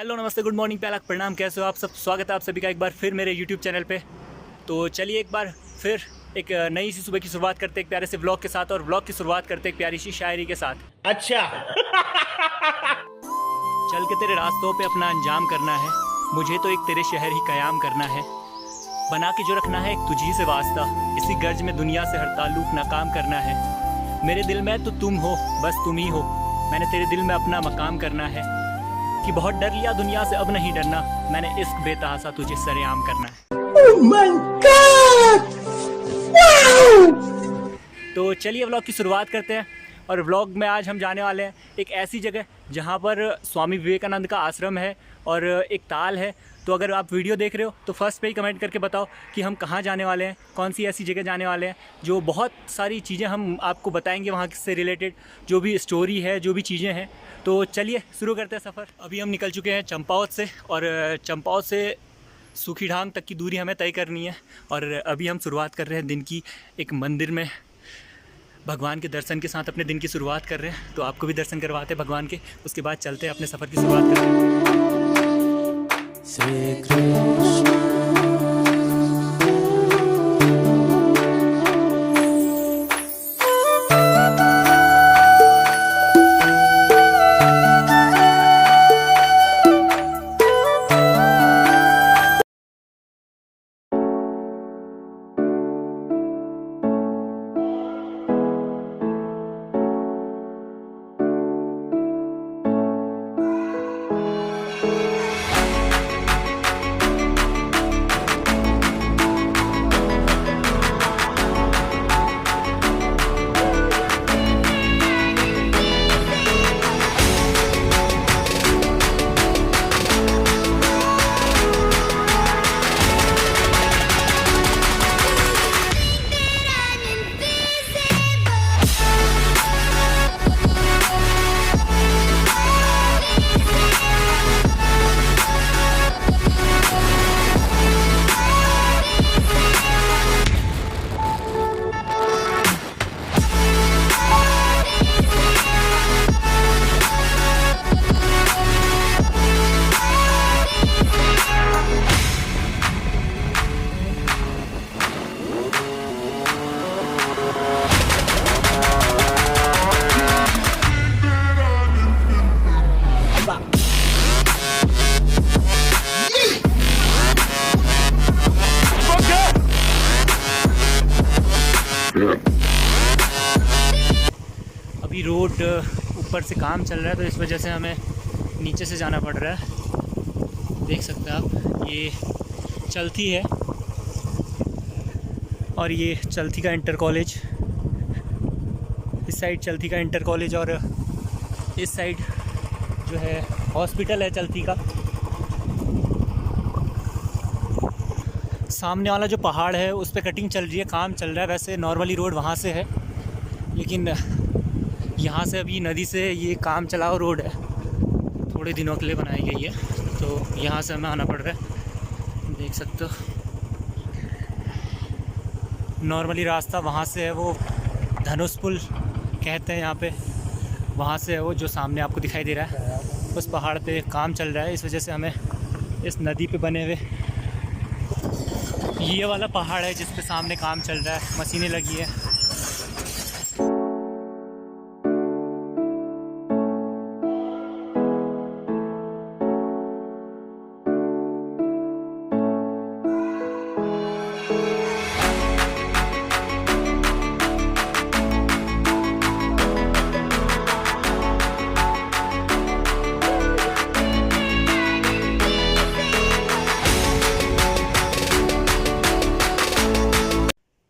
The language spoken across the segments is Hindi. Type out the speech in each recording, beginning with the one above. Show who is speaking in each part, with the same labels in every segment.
Speaker 1: हेलो नमस्ते गुड मॉर्निंग प्याला प्रणाम, कैसे हो आप सब। स्वागत है आप सभी का एक बार फिर मेरे यूट्यूब चैनल पे। तो चलिए एक बार फिर एक नई सी सुबह की शुरुआत करते हैं एक प्यारे से व्लॉग के साथ, और व्लॉग की शुरुआत करते हैं एक प्यारी सी शायरी के साथ।
Speaker 2: अच्छा।
Speaker 1: चल के तेरे रास्तों पे अपना अंजाम करना है, मुझे तो एक तेरे शहर ही कयाम करना है। बना के जो रखना है एक तुझी से वास्ता, इसी गर्ज में दुनिया से हर ताल्लुक नाकाम करना है। मेरे दिल में तो तुम हो, बस तुम ही हो, मैंने तेरे दिल में अपना मकाम करना है। कि बहुत डर लिया दुनिया से अब नहीं डरना, मैंने इश्क बेतहासा तुझे सरेआम करना है।
Speaker 2: Oh my God! Wow!
Speaker 1: तो चलिए व्लॉग की शुरुआत करते हैं। और व्लॉग में आज हम जाने वाले हैं एक ऐसी जगह जहाँ पर स्वामी विवेकानंद का आश्रम है और एक ताल है। तो अगर आप वीडियो देख रहे हो तो फर्स्ट पे ही कमेंट करके बताओ कि हम कहाँ जाने वाले हैं, कौन सी ऐसी जगह जाने वाले हैं। जो बहुत सारी चीज़ें हम आपको बताएंगे वहाँ से रिलेटेड, जो भी स्टोरी है, जो भी चीज़ें हैं। तो चलिए शुरू करते हैं सफ़र। अभी हम निकल चुके हैं चंपावत से, और चंपावत से सूखीढांग तक की दूरी हमें तय करनी है। और अभी हम शुरुआत कर रहे हैं दिन की एक मंदिर में, भगवान के दर्शन के साथ अपने दिन की शुरुआत कर रहे हैं। तो आपको भी दर्शन करवाते हैं भगवान के, उसके बाद चलते हैं अपने सफ़र की शुरुआत करते हैं। श्री कृष्ण अभी रोड ऊपर से काम चल रहा है तो इस वजह से हमें नीचे से जाना पड़ रहा है। देख सकते हैं आप, ये चलथी है और ये चलथी का इंटर कॉलेज, इस साइड चलथी का इंटर कॉलेज, और इस साइड जो है हॉस्पिटल है चलथी का। सामने वाला जो पहाड़ है उस पर कटिंग चल रही है, काम चल रहा है। वैसे नॉर्मली रोड वहाँ से है, लेकिन यहाँ से अभी नदी से ये काम चलाओ रोड है, थोड़े दिनों के लिए बनाई गई है। तो यहाँ से हमें आना पड़ रहा है, देख सकते हो। नॉर्मली रास्ता वहाँ से है, वो धनुष पुल कहते हैं यहाँ पे, वहाँ से है वो जो सामने आपको दिखाई दे रहा है। उस पहाड़ पे काम चल रहा है, इस वजह से हमें इस नदी पे बने हुए ये वाला पहाड़ है जिस पे सामने काम चल रहा है, मशीनें लगी है।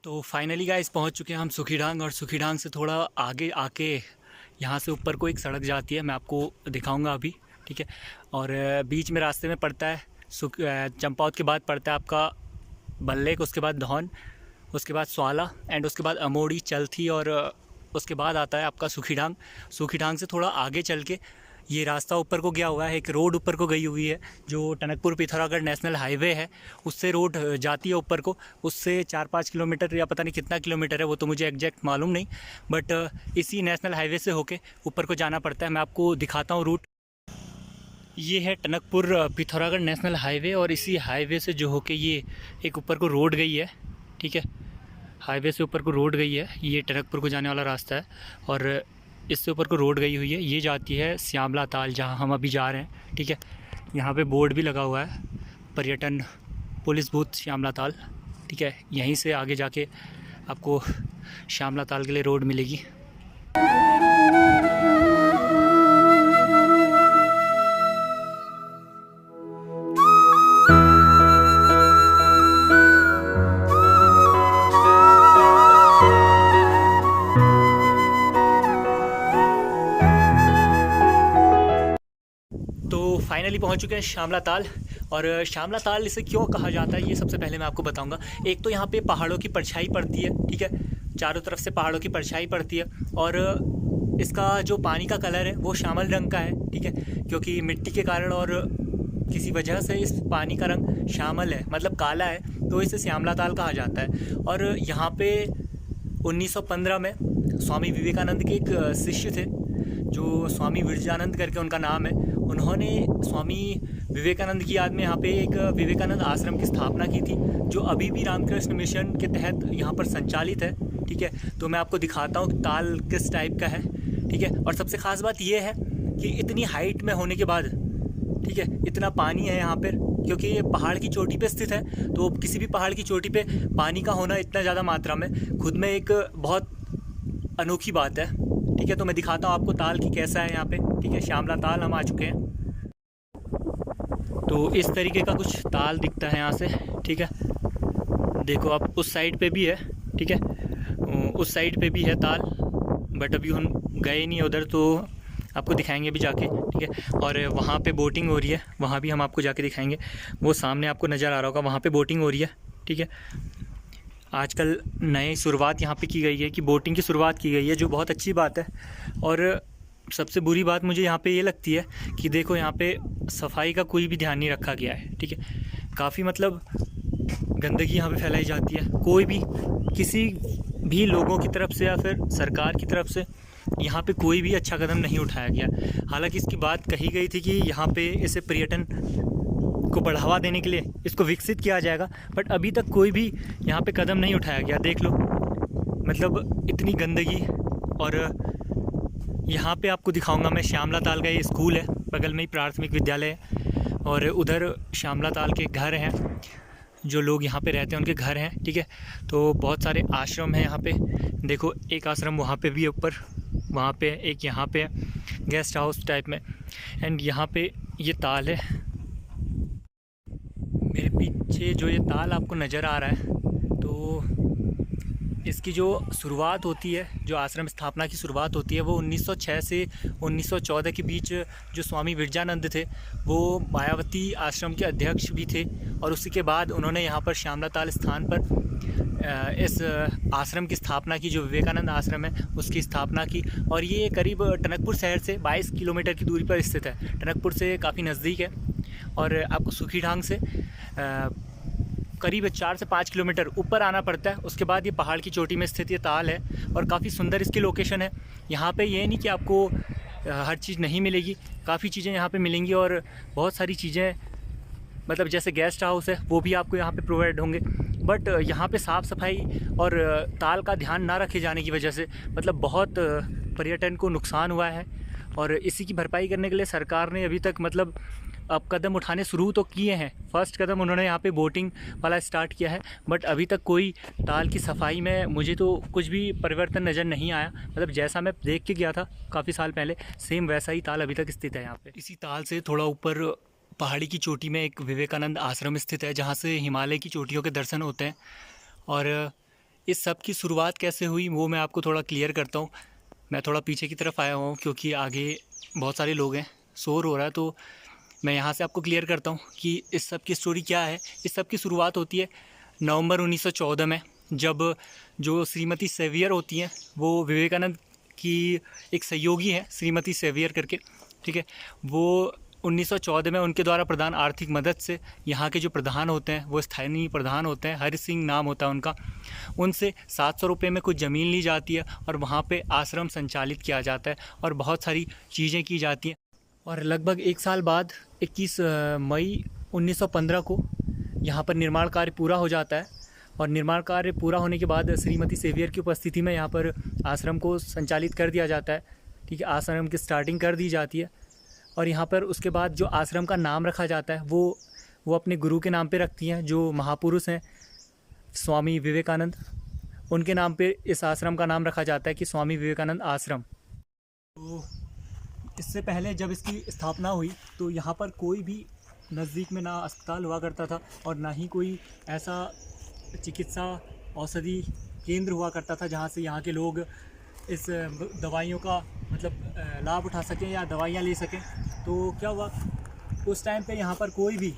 Speaker 1: तो फाइनली गाइस पहुंच चुके हैं हम सूखीढांग, और सूखीढांग से थोड़ा आगे आके यहाँ से ऊपर को एक सड़क जाती है, मैं आपको दिखाऊंगा अभी, ठीक है। और बीच में रास्ते में पड़ता है चंपावत के बाद पड़ता है आपका बल्लेक, उसके बाद धौन, उसके बाद स्वाला, एंड उसके बाद अमोड़ी, चलथी, और उसके बाद आता है आपका सूखीढांग। सूखीढांग से थोड़ा आगे चल के ये रास्ता ऊपर को गया हुआ है, एक रोड ऊपर को गई हुई है जो टनकपुर पिथौरागढ़ नेशनल हाईवे है, उससे रोड जाती है ऊपर को। उससे 4-5 किलोमीटर या पता नहीं कितना किलोमीटर है, वो तो मुझे एग्जैक्ट मालूम नहीं, बट इसी नेशनल हाईवे से होके ऊपर को जाना पड़ता है। मैं आपको दिखाता हूँ रूट। ये है टनकपुर पिथौरागढ़ नेशनल हाईवे और इसी हाईवे से जो होके ये एक ऊपर को रोड गई है, ठीक है। हाईवे से ऊपर को रोड गई है, ये टनकपुर को जाने वाला रास्ता है और इससे ऊपर को रोड गई हुई है। ये जाती है श्यामला ताल, जहाँ हम अभी जा रहे हैं, ठीक है। यहाँ पे बोर्ड भी लगा हुआ है, पर्यटन पुलिस बूथ श्यामला ताल, ठीक है। यहीं से आगे जाके आपको श्यामला ताल के लिए रोड मिलेगी। तो फाइनली पहुंच चुके हैं श्यामला ताल। और श्यामला ताल इसे क्यों कहा जाता है ये सबसे पहले मैं आपको बताऊंगा। एक तो यहाँ पे पहाड़ों की परछाई पड़ती है, ठीक है, चारों तरफ से पहाड़ों की परछाई पड़ती है और इसका जो पानी का कलर है वो श्यामल रंग का है, ठीक है, क्योंकि मिट्टी के कारण और किसी वजह से इस पानी का रंग श्यामल है, मतलब काला है, तो इसे श्यामला ताल कहा जाता है। और यहाँ पे 1915 में स्वामी विवेकानंद के एक शिष्य थे जो स्वामी विरजानंद करके उनका नाम है। उन्होंने स्वामी विवेकानंद की याद में यहाँ पे एक विवेकानंद आश्रम की स्थापना की थी, जो अभी भी रामकृष्ण मिशन के तहत यहाँ पर संचालित है, ठीक है। तो मैं आपको दिखाता हूँ ताल किस टाइप का है, ठीक है। और सबसे ख़ास बात यह है कि इतनी हाइट में होने के बाद, ठीक है, इतना पानी है यहाँ पर, क्योंकि ये पहाड़ की चोटी पे स्थित है। तो किसी भी पहाड़ की चोटी पे पानी का होना इतना ज़्यादा मात्रा में खुद में एक बहुत अनोखी बात है, ठीक है। तो मैं दिखाता हूँ आपको ताल की कैसा है यहाँ पे, ठीक है। श्यामला ताल हम आ चुके हैं। तो इस तरीके का कुछ ताल दिखता है यहाँ से, ठीक है। देखो आप उस साइड पे भी है, ठीक है, उस साइड पे भी है ताल, बट अभी हम गए नहीं उधर, तो आपको दिखाएंगे अभी जाके, ठीक है। और वहाँ पे बोटिंग हो रही है, वहाँ भी हम आपको जाके दिखाएंगे। वो सामने आपको नज़र आ रहा होगा, वहाँ पे बोटिंग हो रही है, ठीक है। आजकल नई शुरुआत यहाँ पे की गई है कि बोटिंग की शुरुआत की गई है, जो बहुत अच्छी बात है। और सबसे बुरी बात मुझे यहाँ पे ये लगती है कि देखो यहाँ पे सफाई का कोई भी ध्यान नहीं रखा गया है, ठीक है। काफ़ी मतलब गंदगी यहाँ पे फैलाई जाती है, कोई भी किसी भी लोगों की तरफ से या फिर सरकार की तरफ से यहाँ पे कोई भी अच्छा कदम नहीं उठाया गया। हालांकि इसकी बात कही गई थी कि यहाँ पे इसे पर्यटन को बढ़ावा देने के लिए इसको विकसित किया जाएगा, बट अभी तक कोई भी यहाँ पे कदम नहीं उठाया गया। देख लो, मतलब इतनी गंदगी। और यहाँ पे आपको दिखाऊंगा मैं श्यामला ताल का ये स्कूल है, बगल में ही प्राथमिक विद्यालय है, और उधर श्यामला ताल के घर हैं, जो लोग यहाँ पे रहते हैं उनके घर हैं, ठीक है। तो बहुत सारे आश्रम हैं यहाँ पे, देखो एक आश्रम वहाँ पे भी है ऊपर, वहाँ पे एक यहाँ पे गेस्ट हाउस टाइप में, एंड यहाँ पे ये ताल है। मेरे पीछे जो ये ताल आपको नज़र आ रहा है, तो इसकी जो शुरुआत होती है, जो आश्रम स्थापना की शुरुआत होती है, वो 1906 से 1914 के बीच जो स्वामी विरजानंद थे वो मायावती आश्रम के अध्यक्ष भी थे। और उसी के बाद उन्होंने यहाँ पर श्यामला ताल स्थान पर इस आश्रम की स्थापना की, जो विवेकानंद आश्रम है उसकी स्थापना की। और ये करीब टनकपुर शहर से 22 किलोमीटर की दूरी पर स्थित है, टनकपुर से काफ़ी नज़दीक है। और आपको सुखीढांग से करीब 4 से 5 किलोमीटर ऊपर आना पड़ता है। उसके बाद ये पहाड़ की चोटी में स्थित ये ताल है और काफ़ी सुंदर इसकी लोकेशन है। यहाँ पे ये नहीं कि आपको हर चीज़ नहीं मिलेगी, काफ़ी चीज़ें यहाँ पे मिलेंगी और बहुत सारी चीज़ें, मतलब जैसे गेस्ट हाउस है वो भी आपको यहाँ पे प्रोवाइड होंगे। बट यहाँ पे साफ़ सफाई और ताल का ध्यान ना रखे जाने की वजह से मतलब बहुत पर्यटन को नुकसान हुआ है। और इसी की भरपाई करने के लिए सरकार ने अभी तक मतलब अब कदम उठाने शुरू तो किए हैं। फर्स्ट कदम उन्होंने यहाँ पे बोटिंग वाला स्टार्ट किया है, बट अभी तक कोई ताल की सफाई में मुझे तो कुछ भी परिवर्तन नज़र नहीं आया। मतलब जैसा मैं देख के गया था काफ़ी साल पहले, सेम वैसा ही ताल अभी तक स्थित है यहाँ पे। इसी ताल से थोड़ा ऊपर पहाड़ी की चोटी में एक विवेकानंद आश्रम स्थित है, जहाँ से हिमालय की चोटियों के दर्शन होते हैं। और इस सब की शुरुआत कैसे हुई वो मैं आपको थोड़ा क्लियर करता हूँ। मैं थोड़ा पीछे की तरफ आया हुआ हूँ क्योंकि आगे बहुत सारे लोग हैं, शोर हो रहा है, तो मैं यहाँ से आपको क्लियर करता हूँ कि इस सब की स्टोरी क्या है। इस सब की शुरुआत होती है नवंबर 1914 में, जब जो श्रीमती सेवियर होती हैं वो विवेकानंद की एक सहयोगी है, श्रीमती सेवियर करके, ठीक है। वो 1914 में उनके द्वारा प्रदान आर्थिक मदद से यहाँ के जो प्रधान होते हैं, वो स्थानीय प्रधान होते हैं, हरि सिंह नाम होता है उनका, उनसे 700 रुपये में कुछ ज़मीन ली जाती है और वहाँ पे आश्रम संचालित किया जाता है और बहुत सारी चीज़ें की जाती हैं। और लगभग 1 साल बाद 21 मई 1915 को यहाँ पर निर्माण कार्य पूरा हो जाता है। और निर्माण कार्य पूरा होने के बाद श्रीमती सेवियर की उपस्थिति में यहाँ पर आश्रम को संचालित कर दिया जाता है। ठीक है, आश्रम की स्टार्टिंग कर दी जाती है। और यहाँ पर उसके बाद जो आश्रम का नाम रखा जाता है वो अपने गुरु के नाम पे रखती हैं, जो महापुरुष हैं स्वामी विवेकानंद, उनके नाम पे इस आश्रम का नाम रखा जाता है कि स्वामी विवेकानंद आश्रम। तो इससे पहले जब इसकी स्थापना हुई तो यहाँ पर कोई भी नज़दीक में ना अस्पताल हुआ करता था और ना ही कोई ऐसा चिकित्सा औषधि केंद्र हुआ करता था जहाँ से यहाँ के लोग इस दवाइयों का मतलब लाभ उठा सकें या दवाइयाँ ले सकें। तो क्या हुआ, उस टाइम पे यहाँ पर कोई भी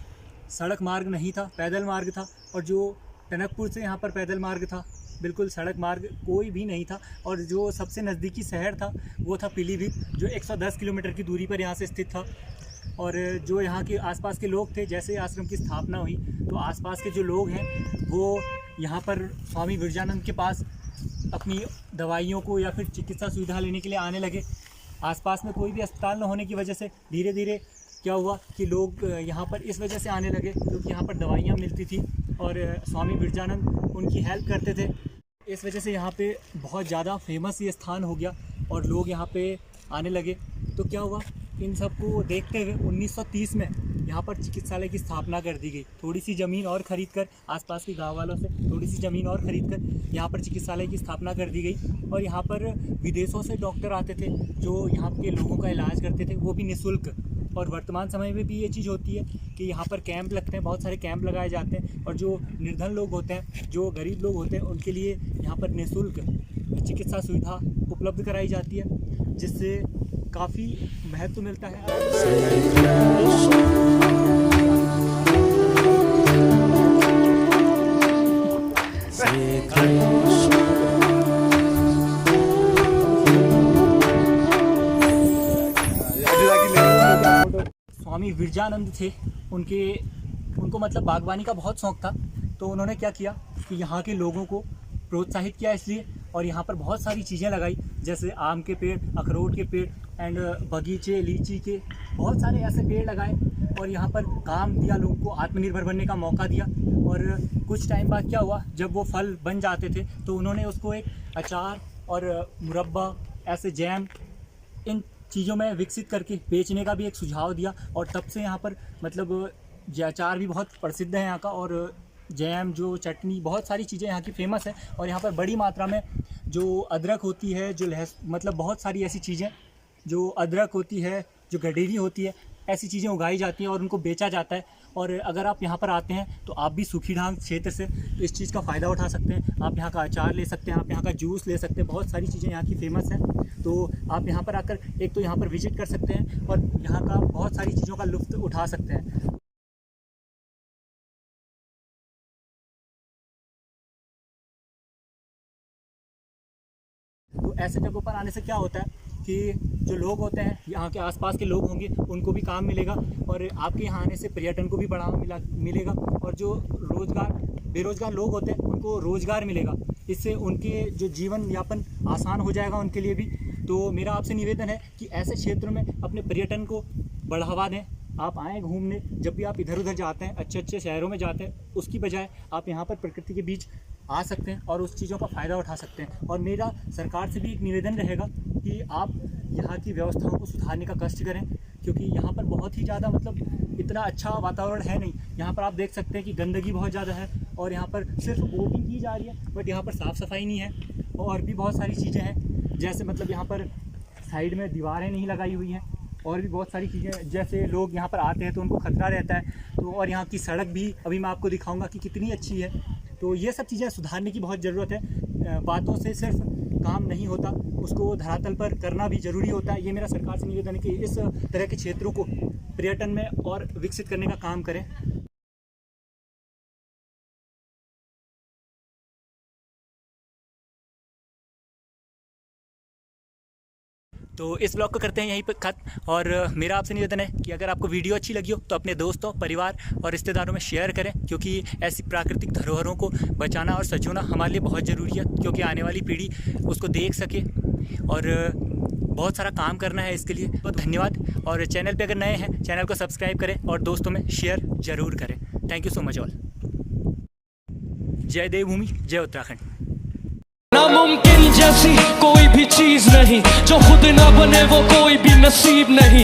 Speaker 1: सड़क मार्ग नहीं था, पैदल मार्ग था। और जो टनकपुर से यहाँ पर पैदल मार्ग था, बिल्कुल सड़क मार्ग कोई भी नहीं था। और जो सबसे नज़दीकी शहर था वो था पीलीभीत, जो 110 किलोमीटर की दूरी पर यहाँ से स्थित था। और जो यहाँ के आसपास के लोग थे, जैसे आश्रम की स्थापना हुई तो आसपास के जो लोग हैं वो यहाँ पर स्वामी विरजानंद के पास अपनी दवाइयों को या फिर चिकित्सा सुविधा लेने के लिए आने लगे। आसपास में कोई भी अस्पताल न होने की वजह से धीरे धीरे क्या हुआ कि लोग यहाँ पर इस वजह से आने लगे क्योंकि यहाँ पर दवाइयाँ मिलती थी और स्वामी विरजानंद उनकी हेल्प करते थे। इस वजह से यहाँ पे बहुत ज़्यादा फेमस ये स्थान हो गया और लोग यहाँ पे आने लगे। तो क्या हुआ, इन सब को देखते हुए 1930 में यहाँ पर चिकित्सालय की स्थापना कर दी गई। थोड़ी सी ज़मीन और ख़रीद कर, आसपास के गांव वालों से थोड़ी सी ज़मीन और ख़रीद कर यहाँ पर चिकित्सालय की स्थापना कर दी गई। और यहाँ पर विदेशों से डॉक्टर आते थे जो यहाँ के लोगों का इलाज करते थे, वो भी निःशुल्क। और वर्तमान समय में भी ये चीज़ होती है कि यहाँ पर कैंप लगते हैं, बहुत सारे कैंप लगाए जाते हैं। और जो निर्धन लोग होते हैं, जो गरीब लोग होते हैं, उनके लिए यहाँ पर निःशुल्क चिकित्सा सुविधा उपलब्ध कराई जाती है, जिससे काफ़ी महत्व मिलता है। स्वामी विरजानंद थे, उनको मतलब बागवानी का बहुत शौक़ था। तो उन्होंने क्या किया कि यहाँ के लोगों को प्रोत्साहित किया इसलिए, और यहाँ पर बहुत सारी चीज़ें लगाई, जैसे आम के पेड़, अखरोट के पेड़ एंड बगीचे, लीची के बहुत सारे ऐसे पेड़ लगाए। और यहाँ पर काम दिया, लोगों को आत्मनिर्भर बनने का मौका दिया। और कुछ टाइम बाद क्या हुआ, जब वो फल बन जाते थे तो उन्होंने उसको एक अचार और मुरब्बा, ऐसे जैम, इन चीज़ों में विकसित करके बेचने का भी एक सुझाव दिया। और तब से यहाँ पर मतलब अचार भी बहुत प्रसिद्ध है यहाँ का, और जैम, जो चटनी, बहुत सारी चीज़ें यहाँ की फ़ेमस है। और यहाँ पर बड़ी मात्रा में जो अदरक होती है, जो मतलब बहुत सारी ऐसी चीज़ें, जो अदरक होती है, जो गडेरी होती है, ऐसी चीज़ें उगाई जाती हैं और उनको बेचा जाता है। और अगर आप यहाँ पर आते हैं तो आप भी सुखीढांग क्षेत्र से तो इस चीज़ का फ़ायदा उठा सकते हैं। आप यहाँ का अचार ले सकते हैं, आप यहाँ का जूस ले सकते हैं, बहुत सारी चीज़ें यहाँ की फ़ेमस हैं। तो आप यहाँ पर आकर एक तो यहाँ पर विज़िट कर सकते हैं और यहाँ का बहुत सारी चीज़ों का लुत्फ़ उठा सकते हैं। तो ऐसे जगहों पर आने से क्या होता है कि जो लोग होते हैं, यहाँ के आसपास के लोग होंगे, उनको भी काम मिलेगा और आपके यहाँ आने से पर्यटन को भी बढ़ावा मिलेगा। और जो बेरोज़गार लोग होते हैं, उनको रोज़गार मिलेगा। इससे उनके जो जीवन यापन आसान हो जाएगा उनके लिए भी। तो मेरा आपसे निवेदन है कि ऐसे क्षेत्रों में अपने पर्यटन को बढ़ावा दें। आप आएँ घूमने, जब भी आप इधर उधर जाते हैं, अच्छे अच्छे शहरों में जाते हैं, उसकी बजाय आप यहाँ पर प्रकृति के बीच आ सकते हैं और उस चीज़ों का फ़ायदा उठा सकते हैं। और मेरा सरकार से भी एक निवेदन रहेगा कि आप यहाँ की व्यवस्थाओं को सुधारने का कष्ट करें, क्योंकि यहाँ पर बहुत ही ज़्यादा मतलब इतना अच्छा वातावरण है नहीं। यहाँ पर आप देख सकते हैं कि गंदगी बहुत ज़्यादा है और यहाँ पर सिर्फ बोटिंग की जा रही है, बट यहाँ पर साफ़ सफाई नहीं है। और भी बहुत सारी चीज़ें हैं, जैसे मतलब यहाँ पर साइड में दीवारें नहीं लगाई हुई हैं, और भी बहुत सारी चीज़ें, जैसे लोग यहाँ पर आते हैं तो उनको खतरा रहता है। तो और यहाँ की सड़क भी अभी मैं आपको दिखाऊंगा कि कितनी अच्छी है। तो ये सब चीज़ें सुधारने की बहुत ज़रूरत है। बातों से सिर्फ काम नहीं होता, उसको धरातल पर करना भी ज़रूरी होता है। ये मेरा सरकार से निवेदन है कि इस तरह के क्षेत्रों को पर्यटन में और विकसित करने का काम करें। तो इस ब्लॉग को करते हैं यहीं पर खत्म। और मेरा आपसे निवेदन है कि अगर आपको वीडियो अच्छी लगी हो तो अपने दोस्तों, परिवार और रिश्तेदारों में शेयर करें, क्योंकि ऐसी प्राकृतिक धरोहरों को बचाना और सजोना हमारे लिए बहुत ज़रूरी है, क्योंकि आने वाली पीढ़ी उसको देख सके। और बहुत सारा काम करना है इसके लिए। बहुत धन्यवाद। और चैनल पे अगर नए हैं चैनल को सब्सक्राइब करें और दोस्तों में शेयर ज़रूर करें। Thank you so much all. जय देवभूमि, जय उत्तराखंड।
Speaker 3: नामुमकिन जैसी कोई भी चीज नहीं, जो खुद ना बने वो कोई भी नसीब नहीं।